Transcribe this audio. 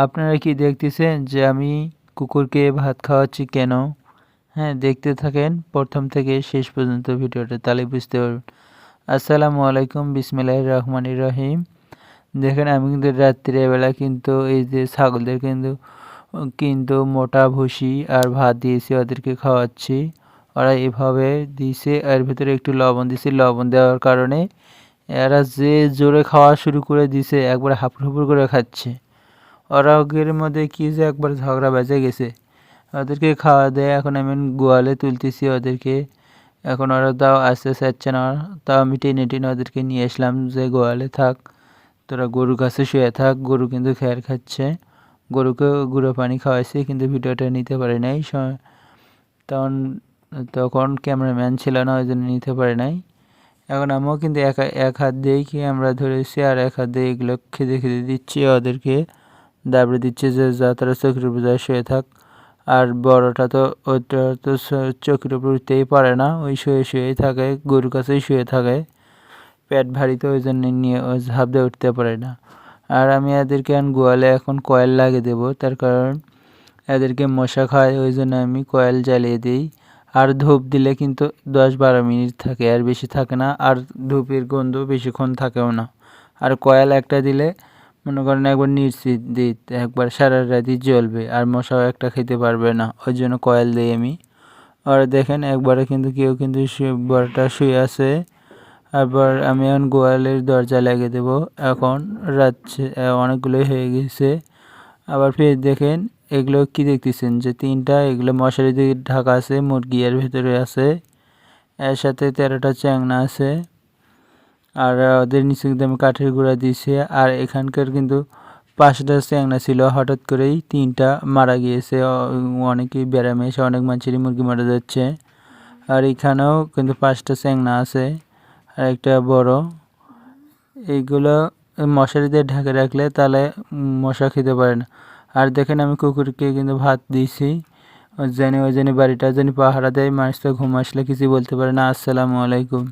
আপনারা কি দেখতেছেন যে আমি কুকুরকে ভাত খাওয়াচ্ছি কেন? হ্যাঁ, দেখতে থাকেন প্রথম থেকে শেষ পর্যন্ত ভিডিওটা, তাহলে বুঝতে পারবেন। আসসালামু আলাইকুম, বিসমিল্লাহির রহমানির রহিম। দেখেন আমি কিন্তু রাত্রিবেলা কিন্তু এই যে ছাগলদের কিন্তু মোটা ভুসি আর ভাত দিয়েছি, ওদেরকে খাওয়াচ্ছি। ওরা এভাবে দিয়েছে, এর ভিতরে একটু লবণ দিয়েছি। লবণ দেওয়ার কারণে এরা যে জোরে খাওয়া শুরু করে দিছে, একবার হাঁপুর করে খাচ্ছে। ওরা ওদের মধ্যে কি যে একবার ঝগড়া বেজে গেছে। ওদেরকে খাওয়া দেয়, এখন আমি গোয়ালে তুলতেছি ওদেরকে। এখন ওরা তাও আসতে চাচ্ছে না, তাও আমি টেনে টেনে ওদেরকে নিয়ে আসলাম যে গোয়ালে থাক, তোরা গরুর কাছে শুয়ে থাক। গরু কিন্তু খেয়ার খাচ্ছে, গরুকে গুঁড়ো পানি খাওয়াইছি, কিন্তু ভিডিওটা নিতে পারি নাই। তখন তখন ক্যামেরাম্যান ছিল না, ওই জন্য নিতে পারি নাই। এখন আমিও কিন্তু এক হাত দিয়েই ক্যামেরা ধরেছি, আর এক হাত দিয়ে এগুলো খেতে খেতে দিচ্ছি ওদেরকে। দাবড়ে দিচ্ছে যে যা তারা চোখের উপর যায় শুয়ে থাক। আর বড়টা তো ওইটা তো চোখের উপর উঠতেই পারে না, ওই শুয়েই থাকে, গরুর কাছেই শুয়ে থাকে। পেট ভারী তো, ওই জন্য নিয়ে ও ঝাঁপ দিয়ে উঠতে পারে না। আর আমি এদেরকে গোয়ালে এখন কয়েল লাগিয়ে দেবো, তার কারণ এদেরকে মশা খায়, ওই জন্য আমি কয়েল জ্বালিয়ে দিই। আর ধূপ দিলে কিন্তু 10-12 মিনিট থাকে, আর বেশি থাকে না। আর ধূপের গন্ধ বেশিক্ষণ থাকেও না। আর কয়েল একটা দিলে মনে করেন একবার নিশ্চিত দিত, একবার সারা রাতই জ্বলবে, আর মশাও একটা খেতে পারবে না, ওই জন্য কয়েল দিই আমি। আর দেখেন একবারে কিন্তু কেউ কিন্তু বড়টা শুয়ে আছে। আবার আমি এখন গোয়ালের দরজা লাগিয়ে দেবো। এখন রাত অনেকগুলোই হয়ে গেছে। আবার ফির দেখেন এগুলো কি দেখতেছেন যে তিনটা এগুলো মশারি দিয়ে ঢাকা আছে, মুরগি এর ভিতরে আছে, এর সাথে 13টা চ্যাংনা আছে। আর ওদের নিচে কিন্তু আমি কাঠের গুঁড়া দিয়েছি। আর এখানকার কিন্তু 5টা চ্যাংনা ছিল, হঠাৎ করেই 3টা মারা গিয়েছে। অনেকেই ব্যারামে এসে অনেক মানুষেরই মুরগি মারা যাচ্ছে। আর এখানেও কিন্তু 5টা চ্যাংনা আছে, আর একটা বড়। এইগুলো মশারি দিয়ে ঢেকে রাখলে তাহলে মশা খেতে পারে না। আর দেখেন আমি কুকুরকে কিন্তু ভাত দিয়েছি, ওই জানি বাড়িটা জানি পাহারা দেয়, মানুষ তো ঘুম আসলে কিছু বলতে পারে না। আসসালামু আলাইকুম।